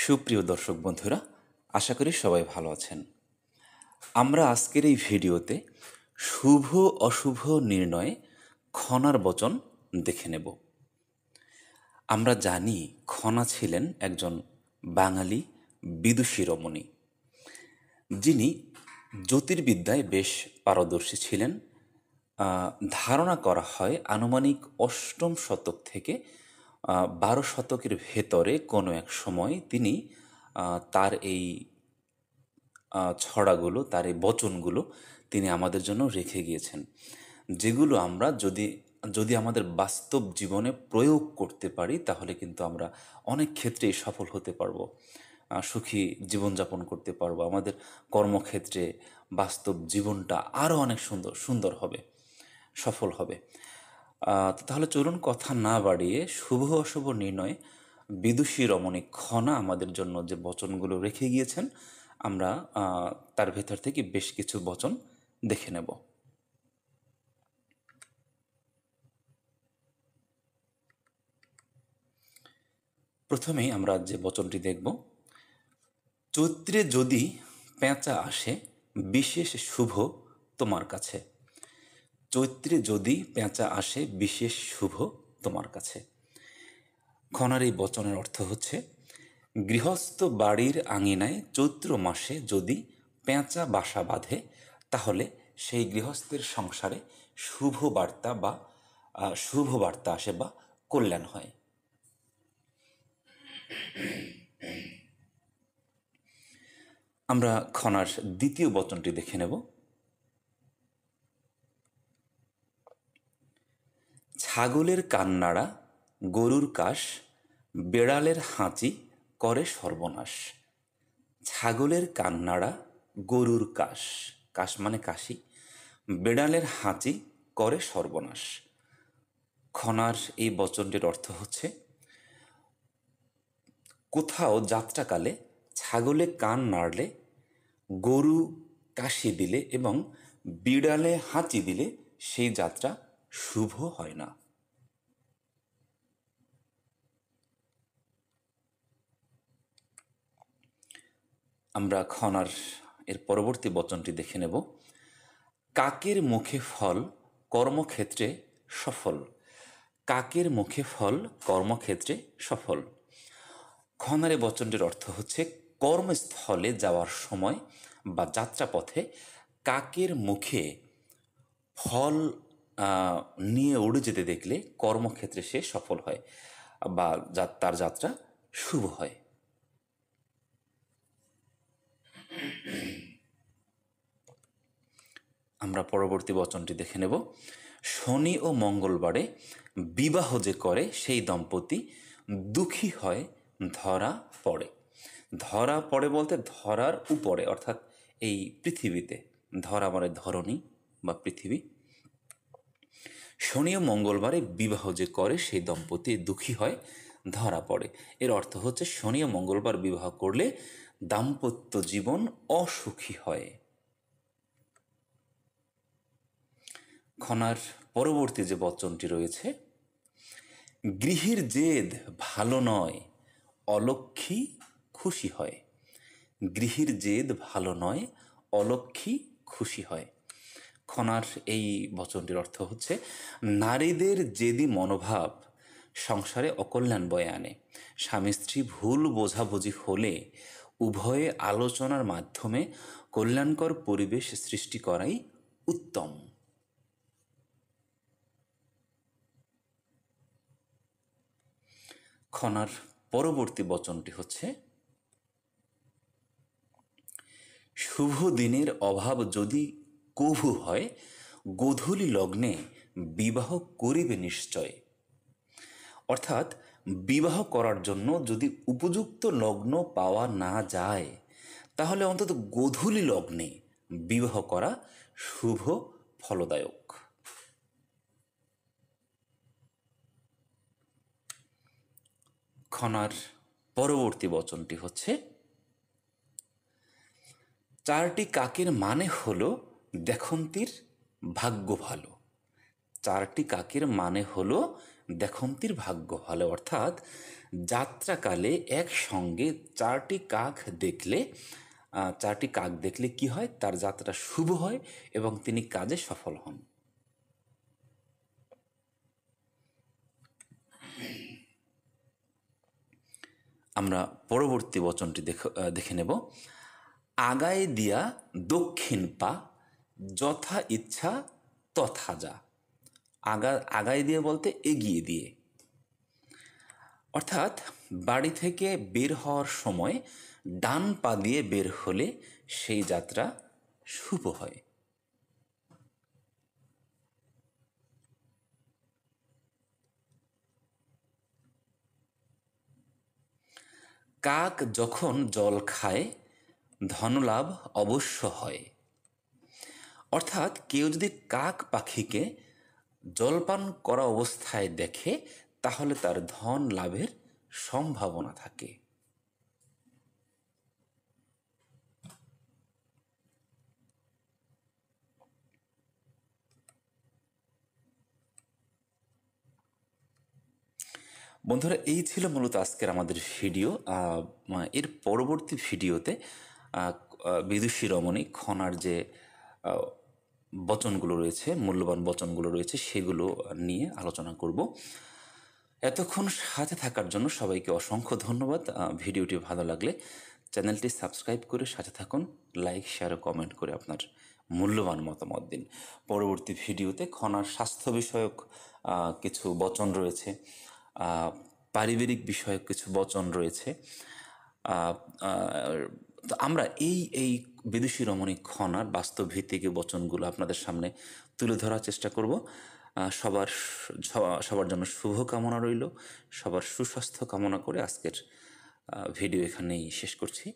সুপ্রিয় দর্শক বন্ধুরা, আশা করি সবাই ভালো আছেন। আমরা আজকের এই ভিডিওতে শুভ অশুভ নির্ণয়ে খনার বচন দেখে নেব। আমরা জানি খনা ছিলেন একজন বাঙালি বিদুষী রমণী, যিনি জ্যোতির্বিদ্যায় বেশ পারদর্শী ছিলেন। ধারণা করা হয় আনুমানিক অষ্টম শতক থেকে 12 শতকের ভেতরে কোনো এক সময় তিনি তার এই ছড়াগুলো, তার এই বচনগুলো তিনি আমাদের জন্য রেখে গিয়েছেন, যেগুলো আমরা যদি যদি আমাদের বাস্তব জীবনে প্রয়োগ করতে পারি তাহলে কিন্তু আমরা অনেক ক্ষেত্রেই সফল হতে পারবো, সুখী জীবনযাপন করতে পারবো। আমাদের কর্মক্ষেত্রে বাস্তব জীবনটা আরও অনেক সুন্দর সুন্দর হবে, সফল হবে। তাহলে চলুন কথা না বাড়িয়ে শুভ অশুভ নির্ণয়ে বিদুষী রমণী খনা আমাদের জন্য যে বচনগুলো রেখে গিয়েছেন, আমরা তার ভেতর থেকে বেশ কিছু বচন দেখে নেব। প্রথমেই আমরা যে বচনটি দেখব, চৈত্রে যদি পেঁচা আসে বিশেষ শুভ তোমার কাছে। চৈত্রে যদি পেঁচা আসে বিশেষ শুভ তোমার কাছে। খনার এই বচনের অর্থ হচ্ছে, গৃহস্থ বাড়ির আঙিনায় চৈত্র মাসে যদি পেঁচা বাসা বাঁধে তাহলে সেই গৃহস্থের সংসারে শুভ বার্তা আসে বা কল্যাণ হয়। আমরা খনার দ্বিতীয় বচনটি দেখে নেব। ছাগলের কান্নাড়া গরুর কাশ, বেড়ালের হাঁচি করে সর্বনাশ। ছাগলের কান্নাড়া গরুর কাশ, কাশ মানে কাশি, বেড়ালের হাঁচি করে সর্বনাশ। খনার এই বচনটির অর্থ হচ্ছে, কোথাও যাত্রাকালে ছাগলে কান নাড়লে, গরু কাশি দিলে এবং বিড়ালে হাঁচি দিলে সেই যাত্রা শুভ হয় না। আমরা খনার এর পরবর্তী বচনটি দেখে নেব। কাকের মুখে ফল কর্মক্ষেত্রে সফল। কাকের মুখে ফল কর্মক্ষেত্রে সফল। খনার এই বচনটির অর্থ হচ্ছে, কর্মস্থলে যাওয়ার সময় বা যাত্রাপথে কাকের মুখে ফল নিয়ে উড়ে যেতে দেখলে কর্মক্ষেত্রে সে সফল হয় বা তার যাত্রা শুভ হয়। আমরা পরবর্তী বচনটি দেখে নেব। শনি ও মঙ্গলবারে বিবাহ যে করে সেই দম্পতি দুঃখী হয় ধরা পড়ে। ধরা পড়ে বলতে ধরার উপরে, অর্থাৎ এই পৃথিবীতে। ধরা মানে ধরণী বা পৃথিবী। শনি ও মঙ্গলবারে বিবাহ যে করে সেই দম্পতি দুঃখী হয় ধরা পড়ে। এর অর্থ হচ্ছে, শনি ও মঙ্গলবার বিবাহ করলে দাম্পত্য জীবন অসুখী হয়। খনার পরবর্তী যে বচনটি রয়েছে, গৃহের জেদ ভালো নয় অলক্ষ্মী খুশি হয়। গৃহের জেদ ভালো নয় অলক্ষ্মী খুশি হয়। খনার এই বচনটির অর্থ হচ্ছে, নারীদের জেদি মনোভাব সংসারে অকল্যাণ বয়ে আনে। স্বামী স্ত্রী ভুল বোঝাবুঝি হলে উভয়ে আলোচনার মাধ্যমে কল্যাণকর পরিবেশ সৃষ্টি করাই উত্তম। খনার পরবর্তী বচনটি হচ্ছে, শুভ দিনের অভাব যদি কভু হয় গোধূলি লগ্নে বিবাহ করিবে নিশ্চয়। অর্থাৎ বিবাহ করার জন্য যদি উপযুক্ত লগ্ন পাওয়া না যায় তাহলে অন্তত গোধূলি লগ্নে বিবাহ করা শুভ ফলদায়ক। খনার পরবর্তী বচনটি হচ্ছে, চারটি কাকের মানে হলো দেখন্তির ভাগ্য ভালো। চারটি কাকের মানে হলো দেখন্তির ভাগ্য ভালো। অর্থাৎ যাত্রাকালে একসঙ্গে চারটি কাক দেখলে কি হয়? তার যাত্রা শুভ হয় এবং তিনি কাজে সফল হন। আমরা পরবর্তী বচনটি দেখে নেব। আগায় দিয়া দক্ষিণ পা, যথা ইচ্ছা তথা যা। আগায় দিয়ে বলতে এগিয়ে দিয়ে, অর্থাৎ বাড়ি থেকে বের হওয়ার সময় ডান পা দিয়ে বের হলে সেই যাত্রা শুভ হয়। কাক যখন জল খায় ধনলাভ অবশ্য হয়। অর্থাৎ কেউ যদি কাক পাখিকে জলপান করা অবস্থায় দেখে তাহলে তার ধন লাভের সম্ভাবনা থাকে। বন্ধুরা, এই ছিল মূলত আজকের আমাদের ভিডিও। এর পরবর্তী ভিডিওতে বিদুষী রমণী খনার যে বচনগুলো রয়েছে, মূল্যবান বচনগুলো রয়েছে, সেগুলো নিয়ে আলোচনা করব। এতক্ষণ সাথে থাকার জন্য সবাইকে অসংখ্য ধন্যবাদ। ভিডিওটি ভালো লাগলে চ্যানেলটি সাবস্ক্রাইব করে সাথে থাকুন, লাইক, শেয়ার ও কমেন্ট করে আপনার মূল্যবান মতামত দিন। পরবর্তী ভিডিওতে খনার স্বাস্থ্য বিষয়ক কিছু বচন রয়েছে, পারিবারিক বিষয়ক কিছু বচন রয়েছে। তো আমরা এই বিদুষী রমণী খনার বাস্তব ভিত্তিক বচনগুলো আপনাদের সামনে তুলে ধরার চেষ্টা করব। সবার জন্য শুভ কামনা রইল, সবার সুস্বাস্থ্য কামনা করে আজকের ভিডিও এখানেই শেষ করছি।